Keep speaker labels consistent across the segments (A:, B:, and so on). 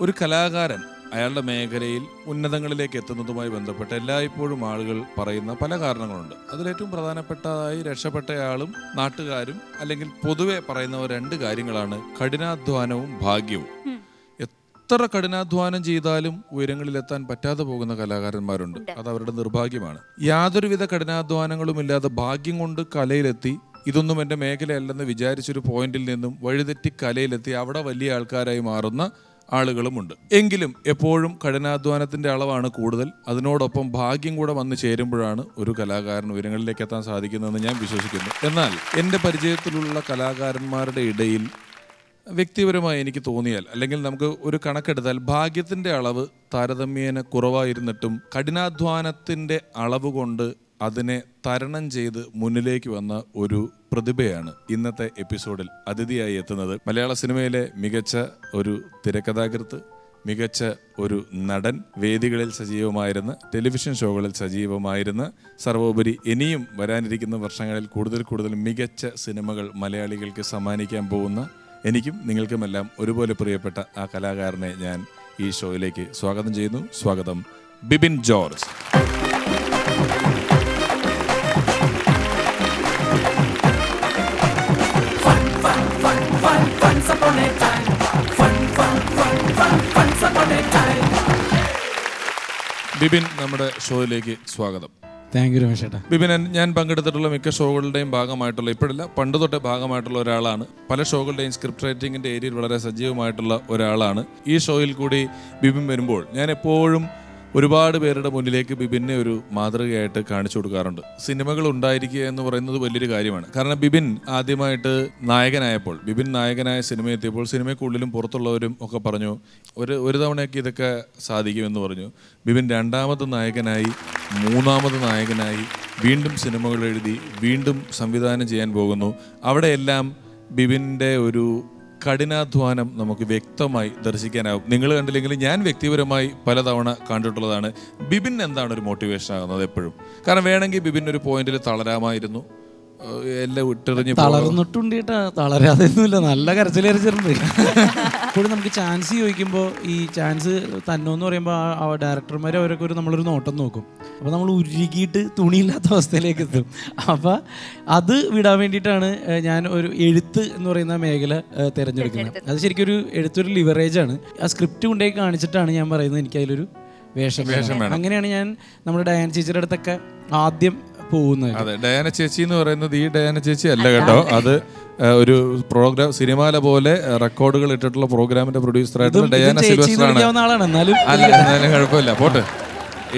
A: ഒരു കലാകാരൻ അയാളുടെ മേഖലയിൽ ഉന്നതങ്ങളിലേക്ക് എത്തുന്നതുമായി ബന്ധപ്പെട്ട് എല്ലായ്പ്പോഴും ആളുകൾ പറയുന്ന പല കാരണങ്ങളുണ്ട്. അതിലേറ്റവും പ്രധാനപ്പെട്ടതായി രക്ഷപ്പെട്ടയാളും നാട്ടുകാരും അല്ലെങ്കിൽ പൊതുവെ പറയുന്ന രണ്ട് കാര്യങ്ങളാണ് കഠിനാധ്വാനവും ഭാഗ്യവും. എത്ര കഠിനാധ്വാനം ചെയ്താലും ഉയരങ്ങളിലെത്താൻ പറ്റാതെ പോകുന്ന കലാകാരന്മാരുണ്ട്. അത് അവരുടെ നിർഭാഗ്യമാണ്. യാതൊരുവിധ കഠിനാധ്വാനങ്ങളും ഇല്ലാതെ ഭാഗ്യം കൊണ്ട് കലയിലെത്തി ഇതൊന്നും എൻ്റെ മേഖലയല്ലെന്ന് വിചാരിച്ചൊരു പോയിന്റിൽ നിന്നും വഴിതെറ്റി കലയിലെത്തി അവിടെ വലിയ ആൾക്കാരായി മാറുന്ന ആളുകളുമുണ്ട്. എങ്കിലും എപ്പോഴും കഠിനാധ്വാനത്തിൻ്റെ അളവാണ് കൂടുതൽ. അതിനോടൊപ്പം ഭാഗ്യം കൂടെ വന്ന് ചേരുമ്പോഴാണ് ഒരു കലാകാരൻ ഉയരങ്ങളിലേക്ക് എത്താൻ സാധിക്കുന്നതെന്ന് ഞാൻ വിശ്വസിക്കുന്നു. എന്നാൽ എൻ്റെ പരിചയത്തിലുള്ള കലാകാരന്മാരുടെ ഇടയിൽ വ്യക്തിപരമായി എനിക്ക് തോന്നിയാൽ അല്ലെങ്കിൽ നമുക്ക് ഒരു കണക്കെടുത്താൽ ഭാഗ്യത്തിൻ്റെ അളവ് താരതമ്യേന കുറവായിരുന്നിട്ടും കഠിനാധ്വാനത്തിൻ്റെ അളവ് കൊണ്ട് അതിനെ തരണം ചെയ്ത് മുന്നിലേക്ക് വന്ന ഒരു പ്രതിഭയാണ് ഇന്നത്തെ എപ്പിസോഡിൽ അതിഥിയായി എത്തുന്നത്. മലയാള സിനിമയിലെ മികച്ച ഒരു തിരക്കഥാകൃത്ത്, മികച്ച ഒരു നടൻ, വേദികളിൽ സജീവമായിരുന്ന, ടെലിവിഷൻ ഷോകളിൽ സജീവമായിരുന്ന, സർവോപരി ഇനിയും വരാനിരിക്കുന്ന വർഷങ്ങളിൽ കൂടുതൽ മികച്ച സിനിമകൾ മലയാളികൾക്ക് സമ്മാനിക്കാൻ പോകുന്ന എനിക്കും നിങ്ങൾക്കുമെല്ലാം ഒരുപോലെ പ്രിയപ്പെട്ട ആ കലാകാരനെ ഞാൻ ഈ ഷോയിലേക്ക് സ്വാഗതം ചെയ്യുന്നു. സ്വാഗതം, ബിബിൻ ജോർജ്. ബിബിൻ നമ്മുടെ ഷോയിലേക്ക് സ്വാഗതം.
B: താങ്ക് യു രമേശ് ചേട്ടാ.
A: ബിബിൻ, ഞാൻ പങ്കെടുത്തിട്ടുള്ള മിക്ക ഷോകളുടെയും ഭാഗമായിട്ടുള്ള, ഇപ്പോഴല്ല പണ്ട് തൊട്ടേ ഭാഗമായിട്ടുള്ള ഒരാളാണ്. പല ഷോകളുടെയും സ്ക്രിപ്റ്റ് റൈറ്റിംഗിൻ്റെ ഏരിയയിൽ വളരെ സജീവമായിട്ടുള്ള ഒരാളാണ്. ഈ ഷോയിൽ കൂടി ബിബിൻ വരുമ്പോൾ ഞാൻ എപ്പോഴും ഒരുപാട് പേരുടെ മുന്നിലേക്ക് ബിബിനെ ഒരു മാതൃകയായിട്ട് കാണിച്ചു കൊടുക്കാറുണ്ട്. സിനിമകൾ ഉണ്ടായിരിക്കുക എന്ന് പറയുന്നത് വലിയൊരു കാര്യമാണ്. കാരണം ബിബിൻ ആദ്യമായിട്ട് നായകനായപ്പോൾ, ബിബിൻ നായകനായ സിനിമ എത്തിയപ്പോൾ സിനിമയ്ക്കുള്ളിലും പുറത്തുള്ളവരും ഒക്കെ പറഞ്ഞു ഒരു തവണയൊക്കെ ഇതൊക്കെ സാധിക്കുമെന്ന് പറഞ്ഞു. ബിബിൻ രണ്ടാമത് നായകനായി, മൂന്നാമത് നായകനായി, വീണ്ടും സിനിമകൾ എഴുതി, വീണ്ടും സംവിധാനം ചെയ്യാൻ പോകുന്നു. അവിടെയെല്ലാം ബിബിൻ്റെ ഒരു കഠിനാധ്വാനം നമുക്ക് വ്യക്തമായി ദർശിക്കാനാവും. നിങ്ങൾ കണ്ടില്ലെങ്കിലും ഞാൻ വ്യക്തിപരമായി പലതവണ കണ്ടിട്ടുള്ളതാണ്. ബിബിൻ എന്താണ് ഒരു മോട്ടിവേഷൻ ആകുന്നത് എപ്പോഴും? കാരണം വേണമെങ്കിൽ ബിബിൻ ഒരു പോയിന്റിൽ തളരാമായിരുന്നു, എല്ലാം വിട്ടെറിഞ്ഞ്
B: തളർന്നിട്ടുണ്ട് കേട്ടാ. തളരാതെയൊന്നുമില്ല, നല്ല കരച്ചിലേറിച്ചിട്ടുണ്ട്. ഇപ്പോഴും നമുക്ക് ചാൻസ് ചോദിക്കുമ്പോൾ ഈ ചാൻസ് തന്നോന്ന് പറയുമ്പോൾ ഡയറക്ടർമാർ അവരൊക്കെ നമ്മളൊരു നോട്ടം നോക്കും. അപ്പോൾ നമ്മൾ ഉരുകിയിട്ട് തുണിയില്ലാത്ത അവസ്ഥയിലേക്ക് എത്തും. അപ്പോൾ അത് വിടാൻ വേണ്ടിയിട്ടാണ് ഞാൻ ഒരു എഴുത്ത് എന്ന് പറയുന്ന മേഖല തിരഞ്ഞെടുക്കുന്നത്. അത് ശരിക്കും ഒരു എഴുത്തൊരു ലിവറേജാണ്. ആ സ്ക്രിപ്റ്റ് കൊണ്ടേ കാണിച്ചിട്ടാണ് ഞാൻ പറയുന്നത് എനിക്ക് അതിലൊരു വേഷം വേണം. അങ്ങനെയാണ് ഞാൻ നമ്മുടെ ഡയാന ചേച്ചിയുടെ അടുത്തൊക്കെ ആദ്യം പോകുന്നത്.
A: അതെ, ഡയാന ചേച്ചി എന്ന് പറയുന്നത് ഈ ഡയാന ചേച്ചി അല്ല കേട്ടോ. അത് ഒരു പ്രോഗ്രാം, സിനിമാല പോലെ റെക്കോർഡുകൾ ഇട്ടിട്ടുള്ള പ്രോഗ്രാമിന്റെ പ്രൊഡ്യൂസറായിട്ടുള്ള ഡയാന സിൽവസ്റ്റർ ആണ്. എന്നാലും കുഴപ്പമില്ല, പോട്ടെ.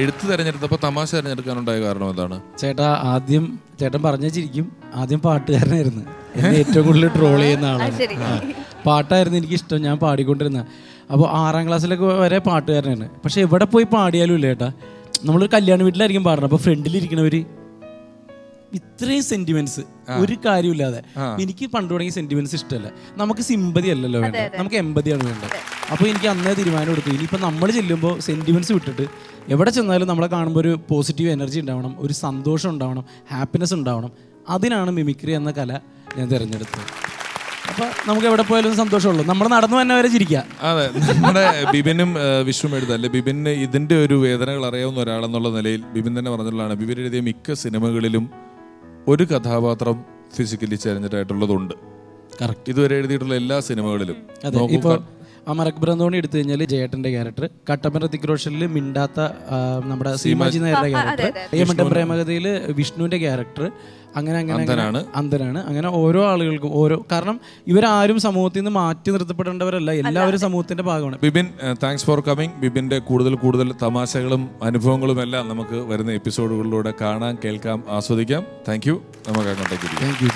A: എഴുത്ത് തിരഞ്ഞെടുത്തപ്പോൾ തമാശ തിരഞ്ഞെടുക്കാനുണ്ടായ കാരണം എന്താണ്?
B: ചേട്ടൻ പറഞ്ഞിരിക്കും, ആദ്യം പാട്ടുകാരനായിരുന്നു. എന്നെ ഏറ്റവും കൂടുതൽ ട്രോൾ ചെയ്യുന്ന ആളാണ്. പാട്ടായിരുന്നു എനിക്കിഷ്ടം, ഞാൻ പാടിക്കൊണ്ടിരുന്ന. അപ്പോൾ 6ാം ക്ലാസ്സിലൊക്കെ വരെ പാട്ടുകാരനാണ്. പക്ഷെ എവിടെ പോയി പാടിയാലും ഇല്ല ചേട്ടാ, നമ്മളൊരു കല്യാണ വീട്ടിലായിരിക്കും പാടുന്നത്. അപ്പോൾ ഫ്രണ്ടിലിരിക്കണവർ ഇത്രയും സെന്റിമെന്റ്സ് ഒരു കാര്യമില്ലാതെ. എനിക്ക് പണ്ട് തുടങ്ങിയ സെന്റിമെന്റ്സ് ഇഷ്ടമല്ല. നമുക്ക് സിമ്പതി അല്ലല്ലോ വേണ്ടത്, നമുക്ക് എമ്പതിയാണ് വേണ്ടത്. അപ്പോൾ എനിക്ക് അന്നേ തീരുമാനം എടുത്തു, ഇനിയിപ്പോൾ നമ്മൾ ചെല്ലുമ്പോൾ സെന്റിമെന്റ്സ് വിട്ടിട്ട് എവിടെ ചെന്നാലും നമ്മളെ കാണുമ്പോൾ ഒരു പോസിറ്റീവ് എനർജി ഉണ്ടാവണം, ഒരു സന്തോഷം ഉണ്ടാവണം, ഹാപ്പിനെസ് ഉണ്ടാവണം. അതിനാണ് മിമിക്രി എന്ന കല ഞാൻ തിരഞ്ഞെടുത്തത്. അപ്പോൾ നമുക്ക് എവിടെ പോയാലും സന്തോഷമുള്ളൂ, നമ്മൾ നടന്നു തന്നെ വരെ ചിരിക്കുക.
A: അതെ, നമ്മുടെ ബിബിനും വിശ്വം എഴുതല്ലേ, ബിബിന് ഇതിൻ്റെ ഒരു വേദനകൾ അറിയാവുന്ന ഒരാളെന്നുള്ള നിലയിൽ ബിബിൻ തന്നെ പറഞ്ഞിട്ടുള്ളതാണ്, ബിബിൻ എഴുതിയ മിക്ക സിനിമകളിലും ഒരു കഥാപാത്രം ഫിസിക്കലി ചലഞ്ചഡായിട്ടുള്ളതുണ്ട്. കറക്റ്റ്. ഇതുവരെ എഴുതിയിട്ടുള്ള എല്ലാ സിനിമകളിലും.
B: അതെ, ഇപ്പോൾ അമരക് ബ്രന്തോണി എടുത്തു കഴിഞ്ഞാൽ ജയേട്ടൻ്റെ ക്യാരക്ടർ, കട്ടപ്പന ഋതിക് റോഷനിൽ മിണ്ടാത്ത നമ്മുടെ സീമാജി നായരുടെ ക്യാരക്ടർ, ഏമണ്ടൻ പ്രേമകഥയിൽ വിഷ്ണുവിൻ്റെ ക്യാരക്ടർ, അങ്ങനെ അന്ധനാണ്. അങ്ങനെ ഓരോ ആളുകൾക്കും ഓരോ, കാരണം ഇവരാരും സമൂഹത്തിൽ നിന്ന് മാറ്റി നിർത്തപ്പെടേണ്ടവരല്ല, എല്ലാവരും സമൂഹത്തിന്റെ ഭാഗമാണ്.
A: Bibin, thanks for coming. ബിബിന്റെ കൂടുതൽ തമാശകളും അനുഭവങ്ങളും എല്ലാം നമുക്ക് വരുന്ന എപ്പിസോഡുകളിലൂടെ കാണാൻ, കേൾക്കാം, ആസ്വദിക്കാം. Thank you. നമുക്ക് അങ്ങോട്ടേക്ക്.
B: Thank you.